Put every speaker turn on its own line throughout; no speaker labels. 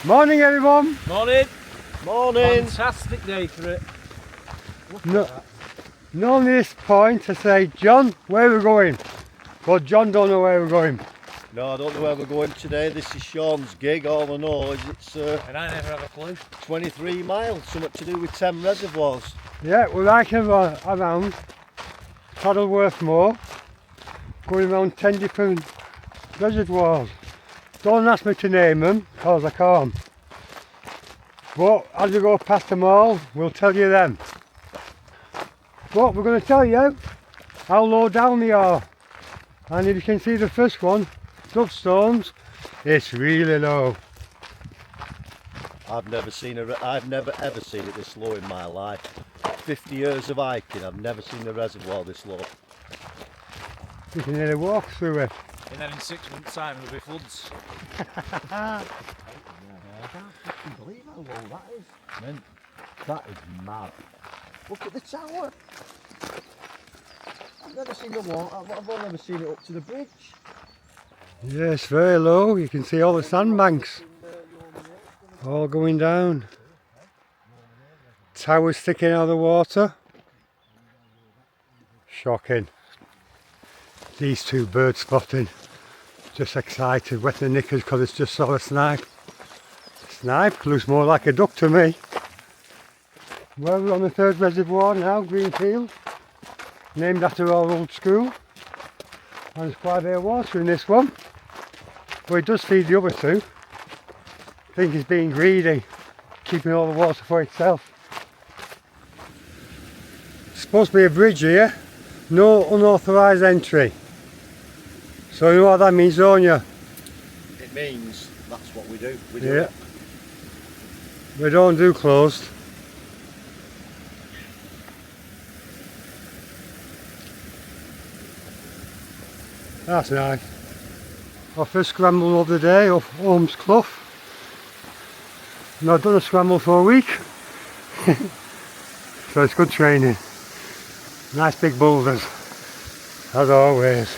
Morning everyone.
Morning.
Morning.
Fantastic day for it.
No, this point I say, John, where are we going? Well, John don't know where we're going.
No, I don't know where we're going today. This is Sean's gig. All I know is it's
And I never have a clue.
23 miles, something to do with 10 reservoirs.
Yeah, we're hiking around Saddleworth Moors, going around 10 different reservoirs. Don't ask me to name them, because I can't. But as we go past them all, we'll tell you them. But we're going to tell you how low down they are. And if you can see the first one, Stones, it's really low.
I've never ever seen it this low in my life. 50 years of hiking, I've never seen a reservoir this low.
You can nearly walk through it.
And then in 6 months' time there'll be floods.
I can't believe how low that is.
Man.
That is mad. Look at the tower. I've never seen the water. I've only ever seen it up to the bridge.
Yes, very low. You can see all the sandbanks all going down. Tower sticking out of the water. Shocking. These two bird spotting. Just excited, wet the knickers because it's just saw a snipe. Snipe looks more like a duck to me. Well, we're on the third reservoir now, Greenfield. Named after our old school. And there's quite a bit of water in this one. But it does feed the other two. I think it's being greedy, keeping all the water for itself. It's supposed to be a bridge here. No unauthorised entry. So you know what that means, don't you?
It means that's what we do. We do
Yeah.
it.
We don't do closed. That's nice. Our first scramble of the day off Holmes Clough. Not done a scramble for a week. So it's good training. Nice big boulders, as always.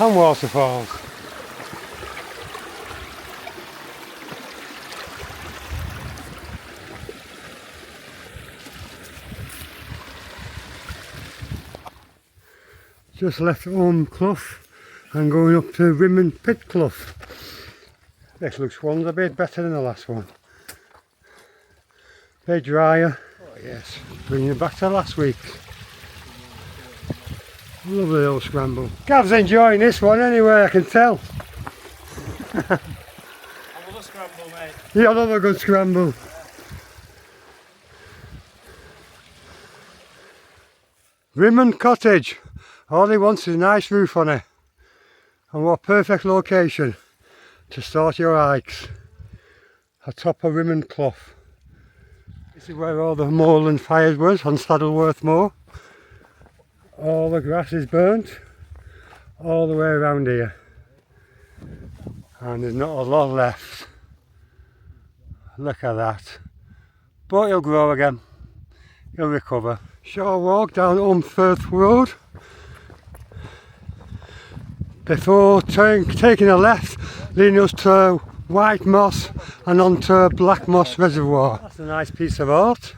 And waterfalls. Just left Holmes Clough and going up to Rimmon Pit Clough. This looks one a bit better than the last one. Bit drier. Oh yes, bringing it back to last week. Lovely little scramble. Gav's enjoying this one anyway, I can tell.
I love a scramble, mate.
Yeah, I love a good scramble. Rimmon Cottage. All he wants is a nice roof on it. And what a perfect location to start your hikes. Atop of Rimmon Clough. This is where all the moorland fires was on Saddleworth Moor. All the grass is burnt all the way around here. And there's not a lot left. Look at that. But he'll grow again. He'll recover. Short walk down Umfirth Road. Before taking a left, leading us to White Moss and onto Black Moss Reservoir. That's a nice piece of art.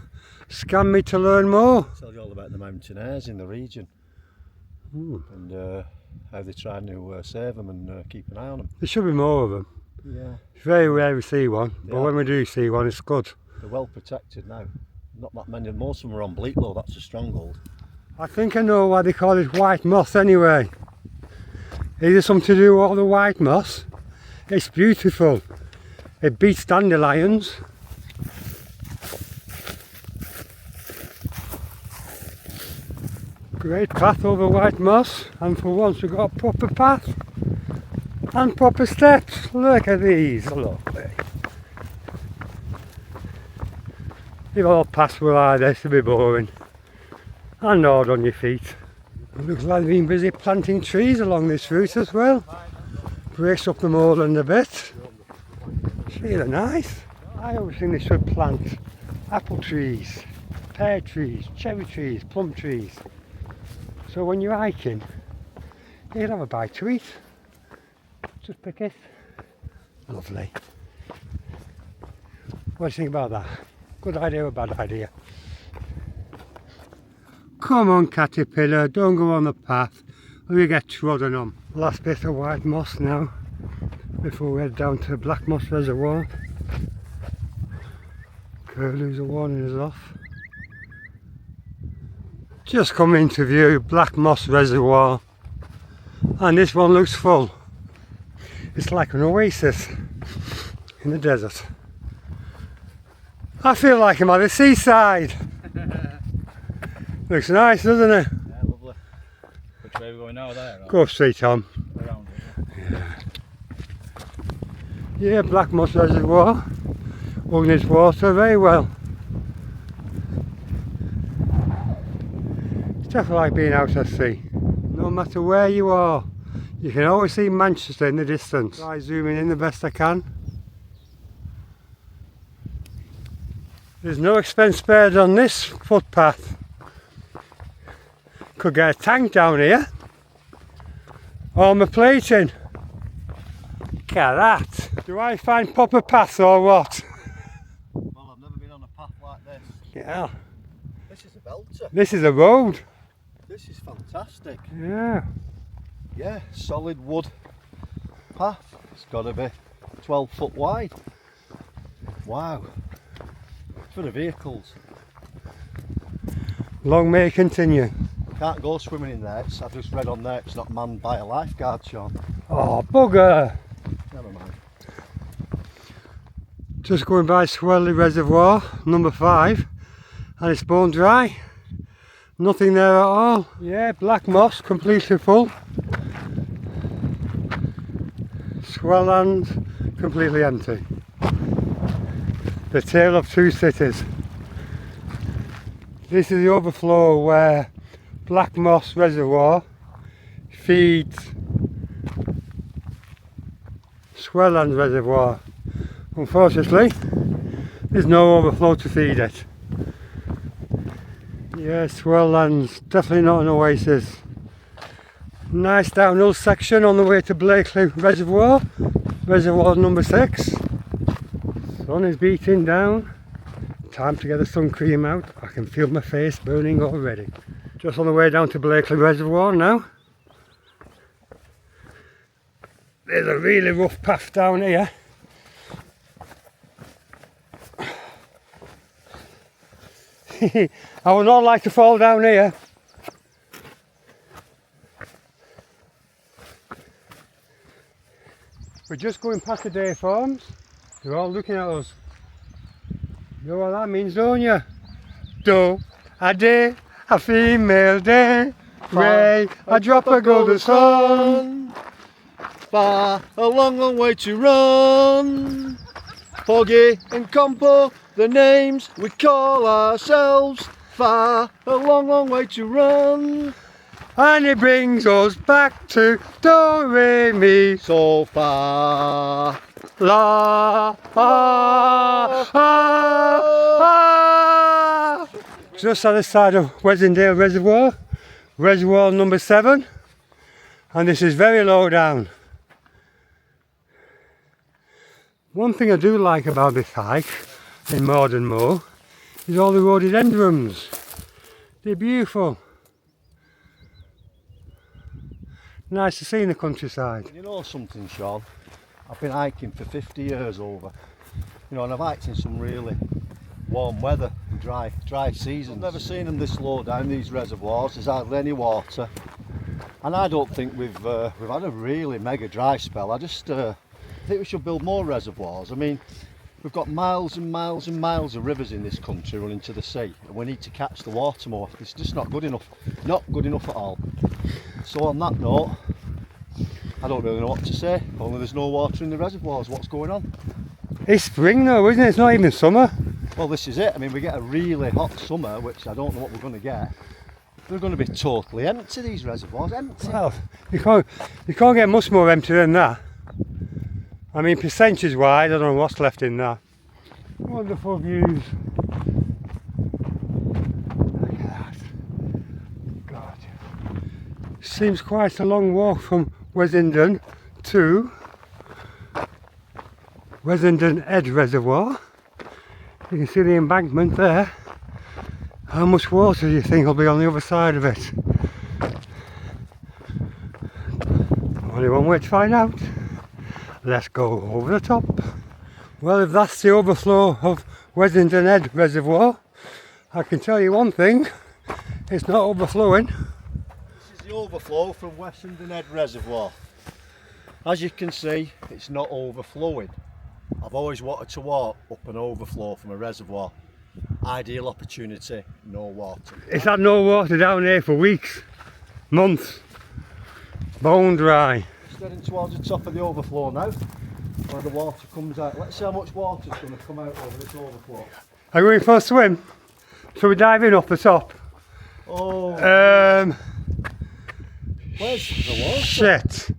Scan me to learn more.
Tell you all about the mountaineers in the region. And how they're trying to save them and keep an eye on them.
There should be more of them.
Yeah.
It's very rare we see one, but
Yeah.
when we do see one, it's good.
They're well protected now. Not that many, most of them are on Bleaklow, that's a stronghold.
I think I know why they call it white moss anyway. Is it something to do with all the white moss? It's beautiful. It beats dandelions. Great path over white moss, and for once we've got a proper path and proper steps. Look at these, lovely. If all paths were like this, it'd be boring. And hard on your feet. It looks like they've been busy planting trees along this route as well. Breaks up the moorland a bit. It's really nice. I always think they should plant apple trees, pear trees, cherry trees, plum trees. So when you're hiking, you can have a bite to eat. Just pick it. Lovely. What do you think about that? Good idea or bad idea? Come on, caterpillar, don't go on the path or you get trodden on. Last bit of white moss now before we head down to Black Moss Reservoir. Curlews are warning us off. Just come into view, Black Moss Reservoir, and this one looks full. It's like an oasis in the desert. I feel like I'm at the seaside. Looks nice, doesn't it?
Yeah, lovely. Which way are we going now? There? Or
Go straight on.
around it?
Yeah, Black Moss Reservoir. Holding its water very well. It's definitely like being out at sea. No matter where you are, you can always see Manchester in the distance. Try zooming in the best I can. There's no expense spared on this footpath. Could get a tank down here. Or my plating. Look at that. Do I find proper paths or what?
Well, I've never been on a path like this.
Yeah.
This is a belter.
This is a road.
This is fantastic.
Yeah.
Yeah, solid wood path. It's got to be 12 foot wide. Wow. For the vehicles.
Long may it continue.
Can't go swimming in there. I've just read on there it's not manned by a lifeguard, Sean.
Oh, bugger.
Never mind.
Just going by Swelly Reservoir, number 5, and it's bone dry. Nothing there at all. Yeah, Black Moss, completely full. Swellland, completely empty. The tale of two cities. This is the overflow where Black Moss Reservoir feeds Swellland Reservoir. Unfortunately, there's no overflow to feed it. Yeah, Swellland's definitely not an oasis. Nice downhill section on the way to BlackHill Reservoir, Reservoir number 6. Sun is beating down. Time to get the sun cream out. I can feel my face burning already. Just on the way down to BlackHill Reservoir now. There's a really rough path down here. I would not like to fall down here. We're just going past the day forms. They're all looking at us. You know what that means, don't you? Do a day, a female day, ray, a drop of golden sun.
Far, a long, long way to run. Foggy and Compo, the names we call ourselves. Far, a long, long way to run.
And it brings us back to do, re, mi,
So far.
la, ah, ah, ah. Just on the side of Wesendale Reservoir, Reservoir number 7, and this is very low down. One thing I do like about this hike in Morden Moor is all the rhododendrons. They're beautiful. Nice to see in the countryside.
You know something, Sean? I've been hiking for 50 years over. You know, and I've hiked in some really warm weather and dry seasons. I've never seen them this low down, these reservoirs. There's hardly any water. And I don't think we've had a really mega dry spell. I think we should build more reservoirs. I mean, we've got miles and miles and miles of rivers in this country running to the sea, and we need to catch the water more. It's just not good enough. Not good enough at all. So on that note, I don't really know what to say. Only there's no water in the reservoirs. What's going on?
It's spring though, isn't it? It's not even summer.
Well, this is it. I mean, we get a really hot summer, which I don't know what we're going to get. They're going to be totally empty, these reservoirs, empty.
Well, you can't get much more empty than that. I mean, percentage wise, I don't know what's left in that. Wonderful views. Look at that. God. Seems quite a long walk from Wesenden to Wesenden Head Reservoir. You can see the embankment there. How much water do you think will be on the other side of it? Only one way to find out. Let's go over the top. Well, if that's the overflow of Wessenden Head Reservoir, I can tell you one thing, it's not overflowing.
This is the overflow from Wessenden Head Reservoir. As you can see, it's not overflowing. I've always wanted to walk up an overflow from a reservoir. Ideal opportunity, no water.
It's had no water down here for weeks, months, bone dry.
It's heading towards the top of the overflow now, where the water comes out. Let's see how much water is going to come out over this overflow.
Are you going for a swim? Shall we dive in off the top?
Oh, where's the water?
Shit,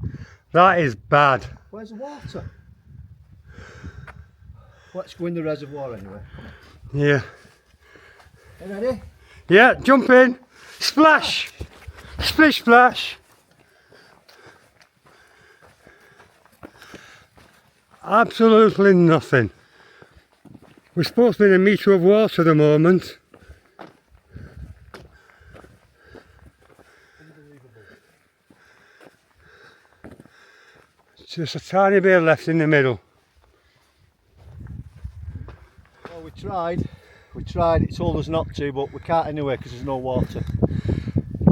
that is bad.
Where's the water? Let's go in the reservoir anyway.
Yeah.
Are you ready?
Yeah, jump in. Splash! Splish splash! Absolutely nothing. We're supposed to be in a metre of water at the moment. Just a tiny bit left in the middle.
Well, we tried, it told us not to, but we can't anyway because there's no water.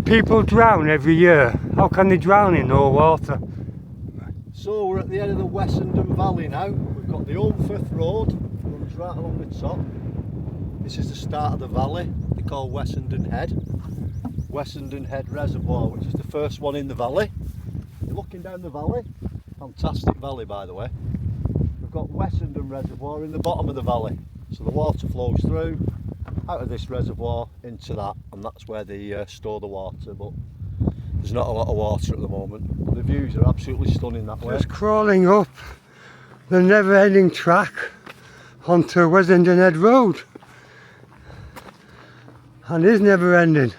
People drown every year. How can they drown in no water?
So we're at the end of the Wessenden Valley now. We've got the Ulmfirth Road, runs right along the top. This is the start of the valley, they call Wessenden Head. Wessenden Head Reservoir, which is the first one in the valley. You're looking down the valley, fantastic valley by the way. We've got Wessenden Reservoir in the bottom of the valley. So the water flows through, out of this reservoir into that, and that's where they store the water, but there's not a lot of water at the moment. The views are absolutely stunning that way.
Just crawling up the never-ending track onto Wessenden Head Road. And it is never-ending.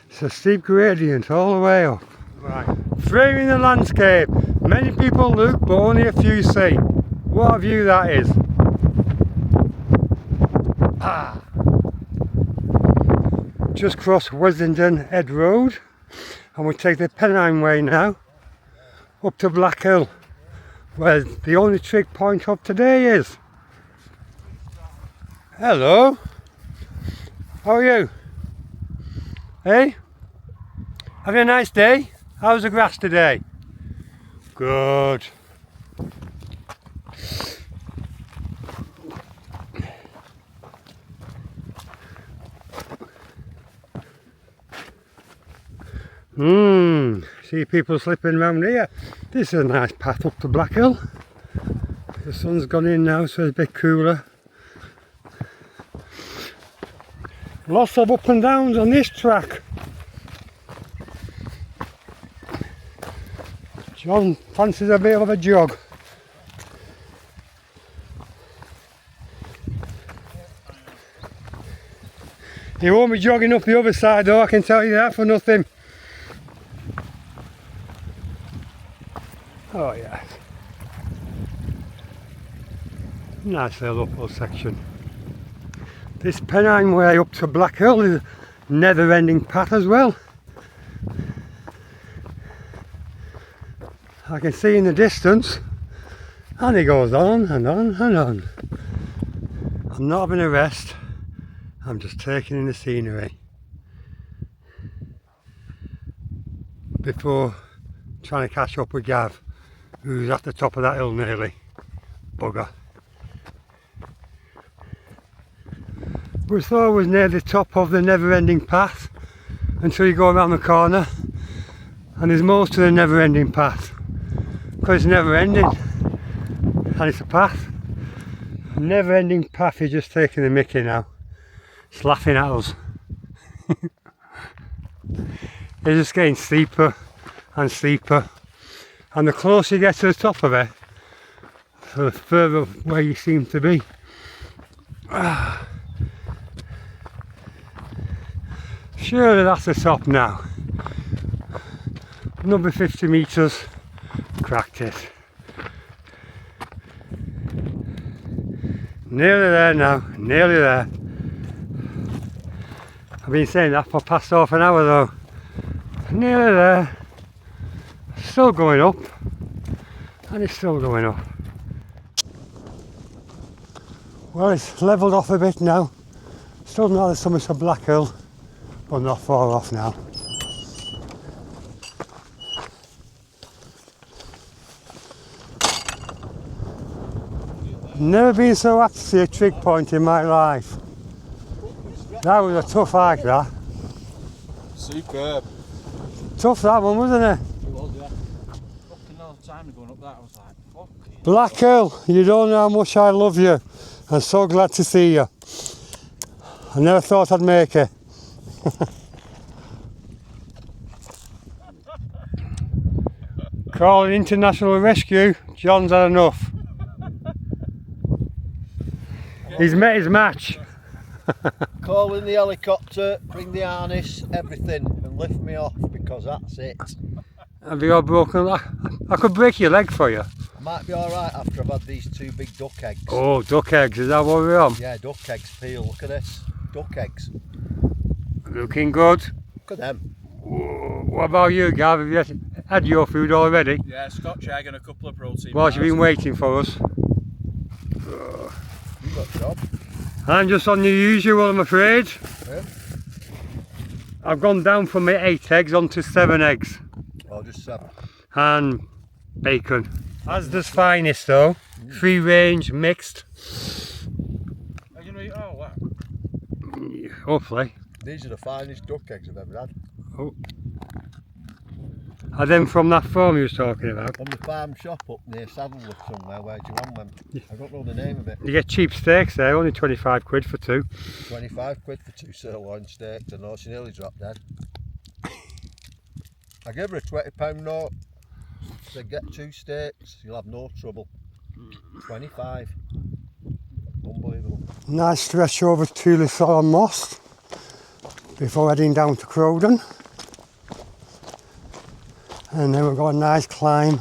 It's a steep gradient all the way up. Right. Framing the landscape. Many people look, but only a few see. What a view that is. Just crossed Wessenden Head Road and we take the Pennine Way now up to BlackHill, where the only trig point of today is. Hello, how are you? Hey, having a nice day? How's the grass today? Good. See people slipping around here. This is a nice path up to BlackHill. The sun's gone in now, so it's a bit cooler. Lots of up and downs on this track. John fancies a bit of a jog. He won't be jogging up the other side though, I can tell you that for nothing. Oh yeah. Nice little uphill section. This Pennine Way up to BlackHill is a never-ending path as well. I can see in the distance, and it goes on and on and on. I'm not having a rest, I'm just taking in the scenery before trying to catch up with Gav, who's at the top of that hill nearly. Bugger. We thought it was near the top of the never-ending path until you go around the corner and there's most of the never-ending path because it's never-ending and it's a path. A never-ending path is just taking the mickey now. It's laughing at us. It's just getting steeper and steeper, and the closer you get to the top of it, the further away you seem to be. Surely that's the top now. Another 50 metres, cracked it. Nearly there now, nearly there. I've been saying that for past half an hour though. Nearly there. Still going up. And it's still going up. Well, it's levelled off a bit now. Still not the summit of BlackHill, but not far off now. Never been so happy to see a trig point in my life. That was a tough hike, that.
Superb.
Tough that one, wasn't it?
It was, yeah. Up to another time going up that, I was like, fuck.
BlackHill, you don't know how much I love you. I'm so glad to see you. I never thought I'd make it. Calling international rescue, John's had enough. He's met his match.
Call in the helicopter, bring the harness, everything, and lift me off because that's it.
Have you all broken? I could break your leg for you.
I might be alright after I've had these 2 big duck eggs.
Oh, duck eggs, is that what we're on?
Yeah, duck eggs peel, look at this. Duck eggs.
Looking good.
Look at them.
What about you, Gav? Have you had your food already?
Yeah, Scotch egg and a couple of protein
Whilst
bars.
you've been waiting for us.
You got a job.
I'm just on the usual, I'm afraid.
Yeah.
I've gone down from my 8 eggs onto 7 eggs.
Oh, just 7.
And bacon. Asda's finest though. Free range, mixed.
Are you gonna eat all that?
Hopefully.
These are the finest duck eggs I've ever had.
Oh. Are them from that farm you was talking about?
From the farm shop up near Saddleworth somewhere where Joanne went. I don't know the name of it.
You get cheap steaks there, only 25 quid for 2.
25 quid for 2 sirloin steaks. I know, she nearly dropped dead. I gave her a £20 note. Said get 2 steaks, you'll have no trouble. 25. Unbelievable.
Nice stretch over to Reservoir Moors before heading down to Crowden. And then we've got a nice climb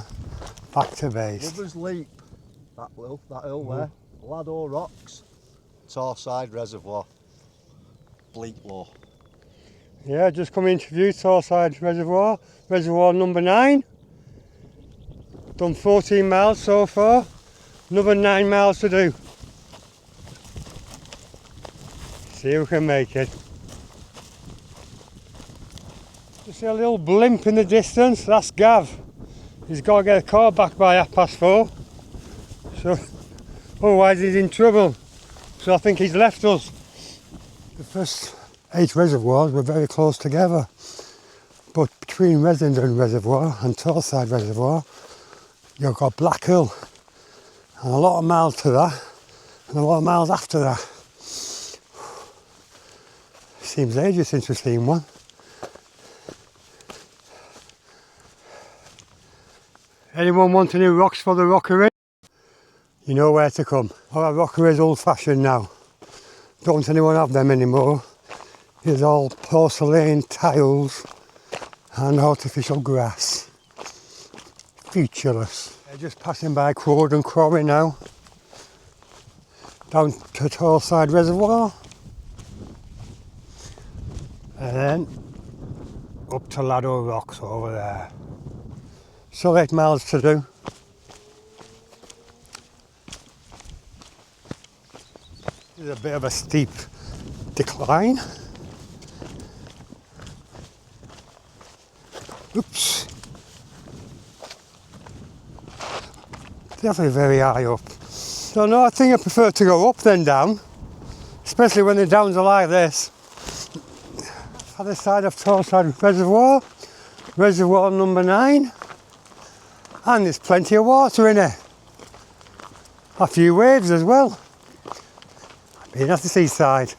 back to base.
Lover's Leap, that hill there. Laddow Rocks, Torside Reservoir, Bleaklow.
Yeah, just come into view, Torside Reservoir, reservoir number 9. Done 14 miles so far, another 9 miles to do. See if we can make it. Just see a little blimp in the distance, that's Gav. He's got to get a car back by 4:30. So, otherwise he's in trouble. So I think he's left us. The first 8 reservoirs were very close together. But between Reservoir Reservoir and Torside Reservoir, you've got BlackHill. And a lot of miles to that, and a lot of miles after that. Seems ages since we've seen one. Anyone want any rocks for the rockery? You know where to come. Our rockery is old fashioned now. Don't anyone have them anymore. It's all porcelain tiles and artificial grass. Featureless. They're just passing by Crowden Quarry now. Down to Torside Reservoir. And then up to Laddow Rocks over there. So 8 miles to do. There's a bit of a steep decline. Oops. Definitely very high up. So no, I think I prefer to go up than down. Especially when the downs are like this. Other side of Torside Reservoir. Reservoir number 9. And there's plenty of water in it. A few waves as well. Being at the seaside.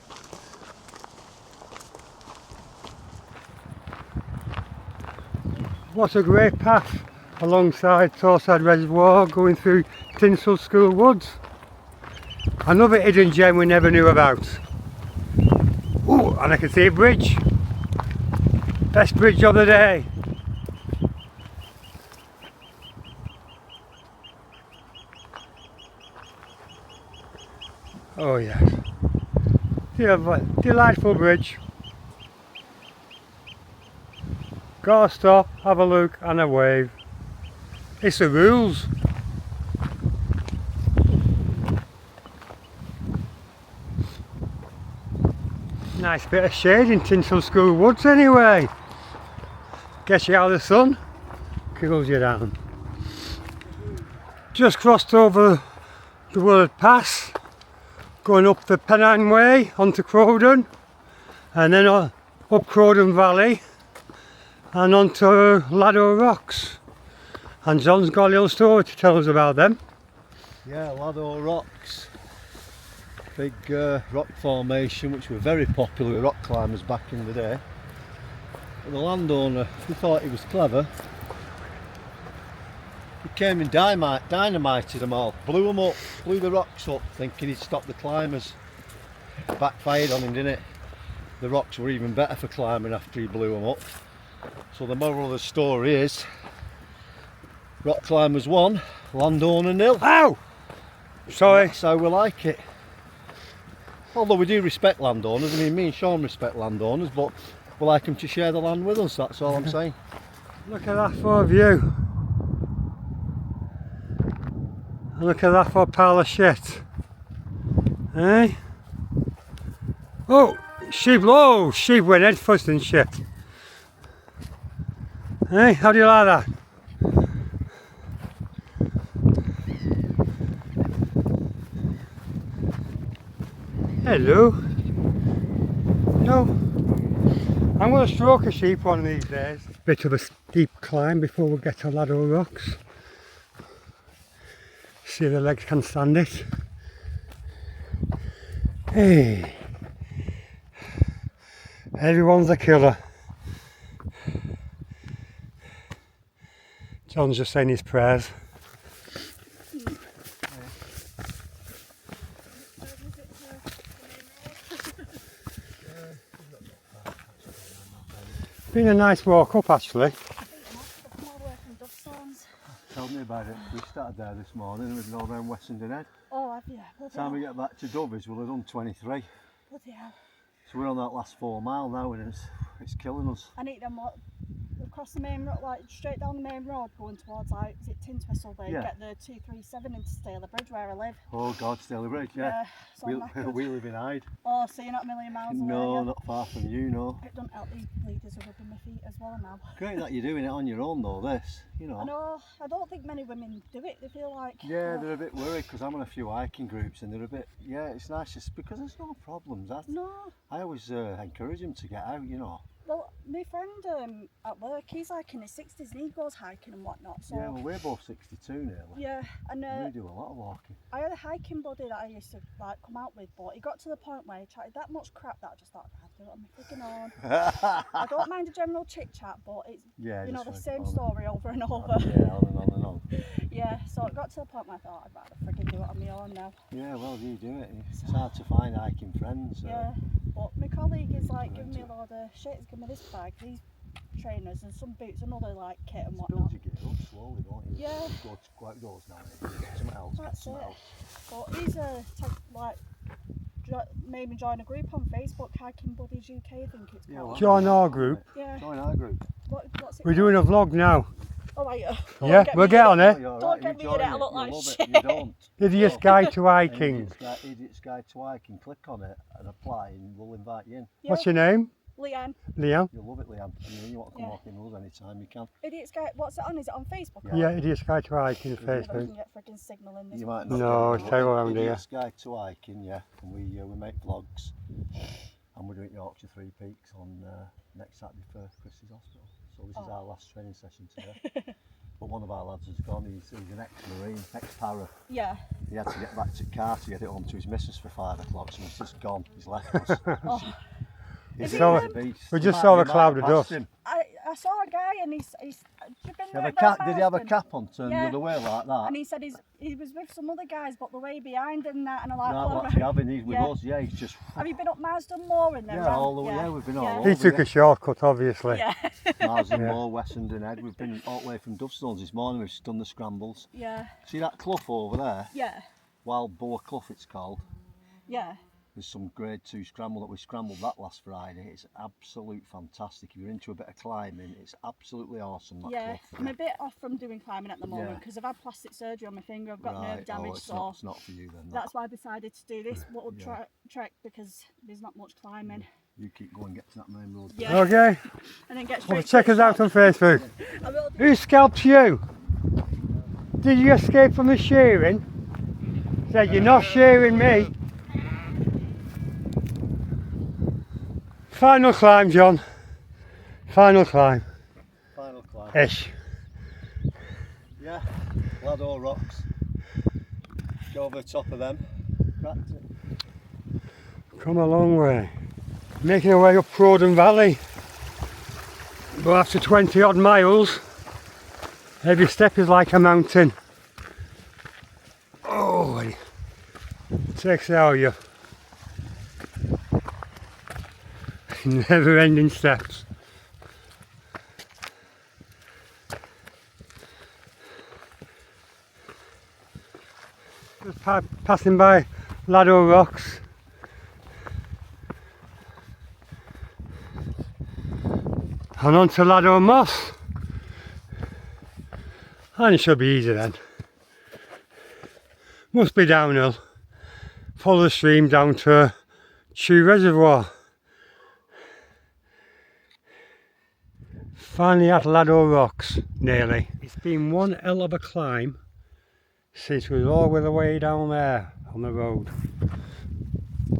What a great path alongside Torside Reservoir going through Tinsel School Woods. Another hidden gem we never knew about. Ooh, and I can see a bridge. Best bridge of the day. Oh yes. Delightful bridge. Gotta stop, have a look and a wave. It's the rules. Nice bit of shade in Tinsel School Woods anyway. Gets you out of the sun, cools you down. Just crossed over the Willard Pass, going up the Pennine Way onto Crowden, and then up Crowden Valley and onto Laddow Rocks. And John's got a little story to tell us about them.
Yeah, Laddow Rocks. Big rock formation which were very popular with rock climbers back in the day. But the landowner, who thought he was clever, he came and dynamited them all, blew them up, blew the rocks up, thinking he'd stop the climbers. Backfired on him, didn't it? The rocks were even better for climbing after he blew them up. So the moral of the story is, rock climbers won, landowner nil.
Ow! Sorry.
That's how we like it. Although we do respect landowners, I mean me and Sean respect landowners, but we like them to share the land with us, that's all I'm saying.
Look at that for a view. And look at that for a pile of shit. Eh? Oh, sheep, oh, sheep went head first in shit. Eh, how do you like that? Hello. No. I'm going to stroke a sheep one of these days. Bit of a steep climb before we get to Laddow Rocks. See if the legs can stand it. Hey. Everyone's a killer. John's just saying his prayers. Been a nice walk up actually.
Tell me about it. We started there this morning and we've been all around Wessenden Head.
Oh, have you?
By the time we get back to Dovies, we'll have done 23.
Bloody hell.
So we're on that last 4 mile now and it's killing us.
I need them across the main road, like straight down the main road, going towards like, is it Tintwistle there?
Yeah.
Get the 237 into Staley Bridge where I live.
Oh God, Staley Bridge, yeah.
So I'm knackered.
We live in Hyde.
Oh, so you're not a million miles away?
No,
yeah?
not far from you, no.
It doesn't help these bleeders are rubbing my feet as well now.
Great that you're doing it on your own though, this, you know.
I know, I don't think many women do it, they feel like...
Yeah, they're a bit worried because I'm on a few hiking groups and they're a bit, yeah, it's nice just because there's no problems.
No.
I always encourage them to get out, you know.
Well, my friend at work, he's like in his 60s and he goes hiking and whatnot. So
Yeah, well we're both 62 nearly.
yeah, and
We do a lot of walking.
I had a hiking buddy that I used to like come out with, but he got to the point where he chatted that much crap that I just thought, I'd do it on my freaking own. I don't mind a general chit chat, but it's
Yeah,
you know
just
the
like
same story over and over.
Yeah, on and on and on.
Yeah, so it got to the point where I thought I'd rather freaking do it on my own now.
Yeah, well you do it. It's hard to find hiking friends.
Yeah, but my colleague is like giving me a load of shit. He's giving me this bag, these trainers and some boots, another like kit and whatnot.
Build your gear up slowly, don't you?
Yeah.
Go to quite goes now. Something else.
That's
something
it.
else.
But he's maybe join a group on Facebook, Hiking Buddies UK, I think it's
Yeah,
called.
well,
Join our group.
Yeah.
Join our group.
What's it
We're doing a vlog now.
Oh, are you?
Yeah, we'll get on it.
Oh, you're
Don't
right,
get
you
me in
join
it, I look
you'll
like
love
shit.
It. You don't.
Idiot's Guide to Hiking.
Idiot's Guide to Hiking. Click on it and apply and we'll invite you in.
Yeah.
What's your name?
Leanne.
Leanne?
You'll love it, Liam. And when you want to come
Yeah.
walk in with us anytime, you can.
Idiot's Guide, what's it on? Is it on Facebook?
Yeah, Idiot's Guide to Hiking on
I don't
Facebook.
can get freaking signal in this.
You might
one.
not.
No,
get it,
stay
but
around here.
Idiot's Guide to Hiking, yeah. And we make vlogs. And we're doing Yorkshire Three Peaks on next Saturday for Chris's Hospital. So this is our last training session today. But one of our lads has gone, he's an ex-marine, ex-para.
Yeah.
He had to get back to the car to get it home to his missus for 5 o'clock, so he's just gone, he's left us.
Oh.
He's
Is
So-
he,
a beast.
we just
You
saw
might-
the
you
cloud
might
of
have
dust.
passed him.
I saw a guy and he's been
Did he have a cap on turned
Yeah.
the other way like that?
And he said he was with some other guys, but the way behind and that, and I'm like,
No,
oh,
that's Gavin, he's with
yeah.
us, yeah, he's just...
Have you been up Marsden Moor and then
Yeah,
round?
all the way, yeah, we've been all
He
over,
took
yeah.
a shortcut, obviously.
Yeah.
Marsden
Yeah.
Moor, Wessenden Head, we've been all the way from Dovestones this morning, we've done the scrambles.
Yeah.
See that clough over there?
Yeah.
Wild Boar Clough it's called.
Yeah.
There's some grade 2 scramble that we scrambled that last Friday. It's absolute fantastic. If you're into a bit of climbing, it's absolutely awesome, that
Yeah,
clough.
I'm a bit off from doing climbing at the moment
Yeah.
because I've had plastic surgery on my finger. I've got nerve damage, so
it's not for you then.
that's why I decided to do this little
Yeah.
trek because there's not much climbing.
You keep going, get to that main road.
Yeah.
Okay,
And then get
well,
straight.
check us out on Facebook.
I will do.
Who scalped you? Did you escape from the shearing? Said you're not shearing me. Final climb, John. Final climb.
Final climb.
Ish.
Yeah, Laddow Rocks. Go over the top of them. Cracked it.
Come a long way. Making our way up Crowden Valley. But after 20 odd miles, every step is like a mountain. Oh, it takes it out of you. Never ending steps. Just passing by Laddow Rocks. And on to Laddow Moss. And it should be easy then. Must be downhill. Follow the stream down to Trig Reservoir. Finally at Laddow Rocks, nearly. It's been one hell of a climb since we were all the way down there on the road.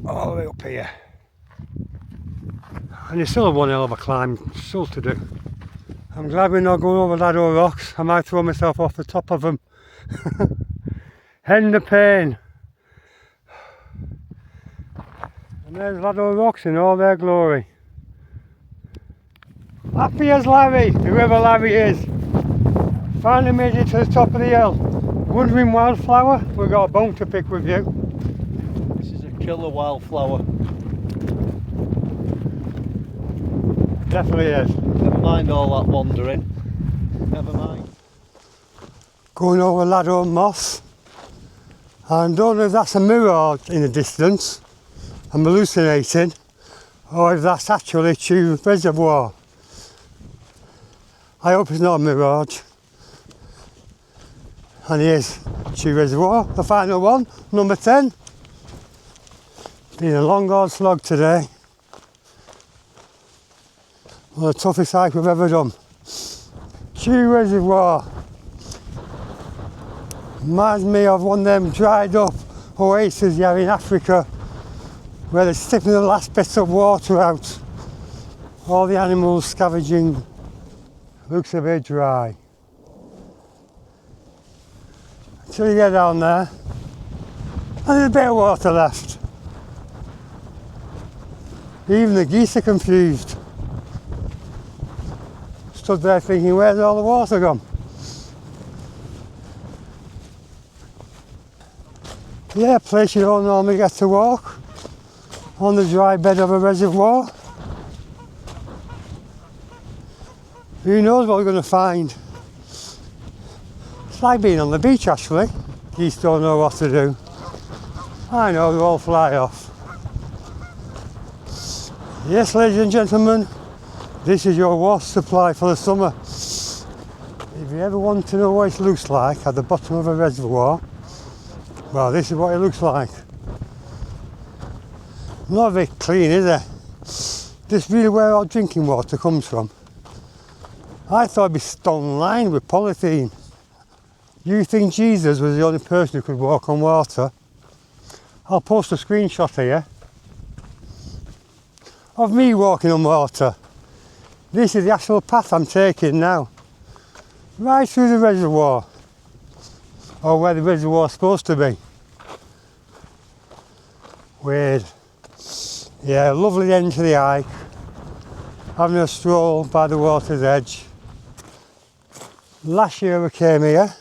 All the way up here. And it's still one hell of a climb, still to do. I'm glad we're not going over Laddow Rocks. I might throw myself off the top of them. End the pain. And there's Laddow Rocks in all their glory. Happy as Larry, whoever Larry is. Finally made it to the top of the hill. Wandering wildflower, we've got a bone to pick with you.
This is a killer wildflower.
Definitely is.
Never mind all that wandering. Never mind.
Going over Laddow Moss. And don't know if that's a mirror in the distance. I'm hallucinating. Or if that's actually Trig Reservoir. I hope it's not a mirage. And here's Trig Reservoir, the final one, number 10. Been a long hard slog today. One of the toughest hike we've ever done. Trig Reservoir. Reminds me of one of them dried up oases you have in Africa where they're sticking the last bits of water out. All the animals scavenging. Looks a bit dry. Until you get down there, and there's a bit of water left. Even the geese are confused. Stood there thinking, where's all the water gone? Yeah, a place you don't normally get to walk. On the dry bed of a reservoir. Who knows what we're going to find? It's like being on the beach actually. Geese don't know what to do. I know, they all fly off. Yes, ladies and gentlemen, this is your water supply for the summer. If you ever want to know what it looks like at the bottom of a reservoir, well, this is what it looks like. Not very clean, is it? This is really where our drinking water comes from. I thought it'd be stone lined with polythene. You think Jesus was the only person who could walk on water? I'll post a screenshot here of me walking on water. This is the actual path I'm taking now. Right through the reservoir. Or where the reservoir's supposed to be. Weird. Yeah, lovely end to the hike. Having a stroll by the water's edge. Last year we came here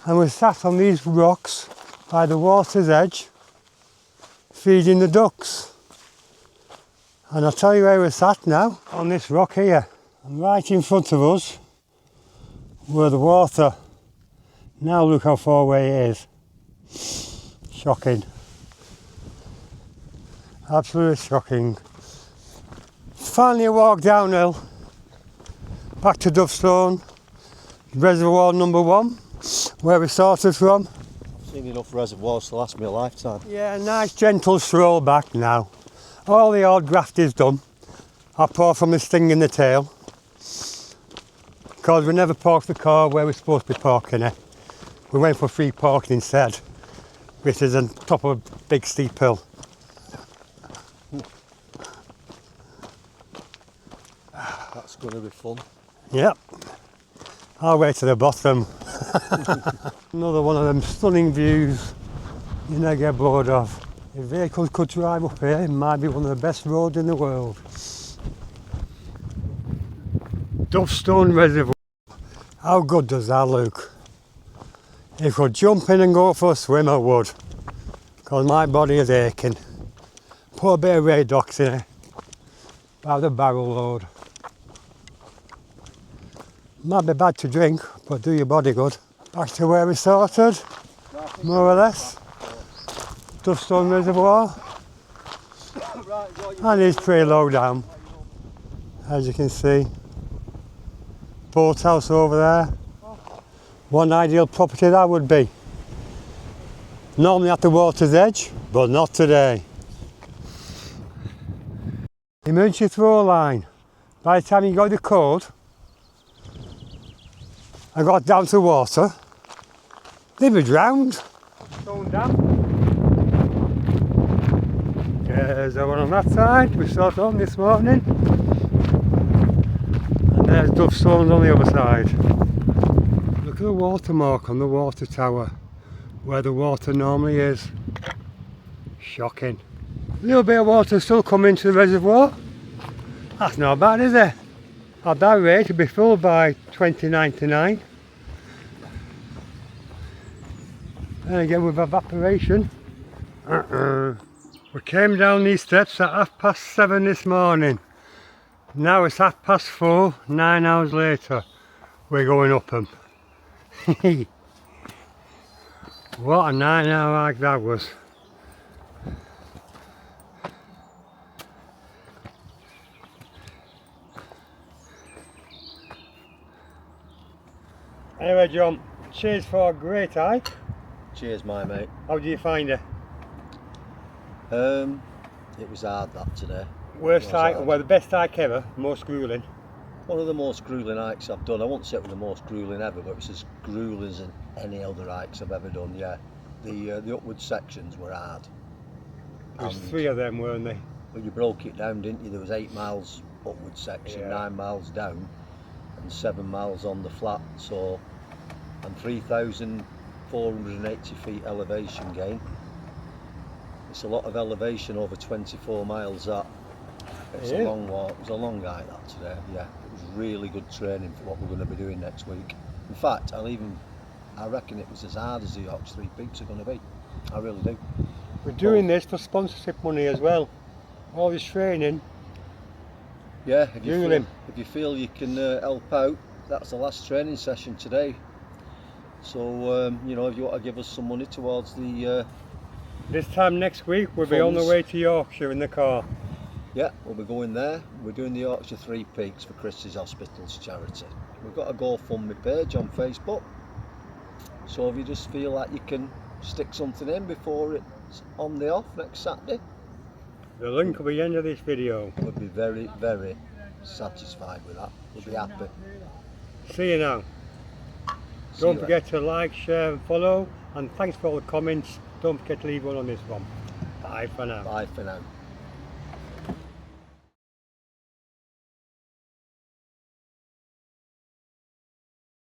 and we sat on these rocks by the water's edge feeding the ducks. And I'll tell you where we're sat now, on this rock here. And right in front of us were the water. Now look how far away it is. Shocking. Absolutely shocking. Finally a walk downhill. Back to Dovestone. Reservoir number 1, where we started from.
I've seen enough reservoirs to last me a lifetime.
Yeah, nice gentle stroll back now. All the odd graft is done, apart from the sting in the tail. Because we never parked the car where we're supposed to be parking it. We went for free parking instead, which is on top of a big steep hill.
That's going to be fun.
Yep. I'll wait to the bottom. Another one of them stunning views you never get bored of. If vehicles could drive up here, it might be one of the best roads in the world. Dovestone Reservoir. How good does that look? If I could jump in and go for a swim, I would. Because my body is aching. Put a bit of Radox in it. About a barrel load. Might be bad to drink, but do your body good. Back to where we started, more or less. Dovestone Reservoir. And it's pretty low down, as you can see. Boathouse over there. One ideal property that would be. Normally at the water's edge, but not today. Emergency throw line. By the time you got the code, I got down to water, they were drowned. Going down. There's the one on that side, we started on this morning. And there's Dovestone on the other side. Look at the watermark on the water tower, where the water normally is. Shocking. A little bit of water still coming to the reservoir. That's not bad, is it? At that rate, it'll be full by 2099. And again with evaporation. We came down these steps at 7:30 this morning. Now it's 4:30, 9 hours later. We're going up them. What a 9-hour hike that was. Anyway, John, cheers for a great hike.
Cheers, my mate.
How do you find it?
It was hard that today.
Worst hike, well the best hike ever, most gruelling.
One of the most gruelling hikes I've done. I won't say it was the most gruelling ever, but it was as gruelling as any other hikes I've ever done, yeah. The upward sections were hard.
There was 3 of them, weren't they?
Well, you broke it down, didn't you? There was 8 miles upward section,
Yeah.
9 miles down, and 7 miles on the flat, so, and 3,480 feet elevation gain. It's a lot of elevation over 24 miles up. It's a long walk, it was a long hike that today, yeah. It was really good training for what we're going to be doing next week. In fact, I reckon it was as hard as the Yorkshire 3 Peaks are going to be. I really do.
We're doing this for sponsorship money as well. All this training.
Yeah, if you feel you can help out, that's the last training session today. So, you know, if you want to give us some money towards the
This time next week we'll be on the way to Yorkshire in the car.
yeah, we'll be going there. We're doing the Yorkshire 3 Peaks for Chris's Hospitals charity. We've got a GoFundMe page on Facebook. So if you just feel like you can stick something in before it's on the off next Saturday,
The link will be at the end of this video.
we'll be very, very satisfied with that. We'll be happy.
See you now.
See
Don't
you
forget to like, share and follow, and thanks for all the comments. Don't forget to leave one on this one. Bye for now.
later. Bye for now.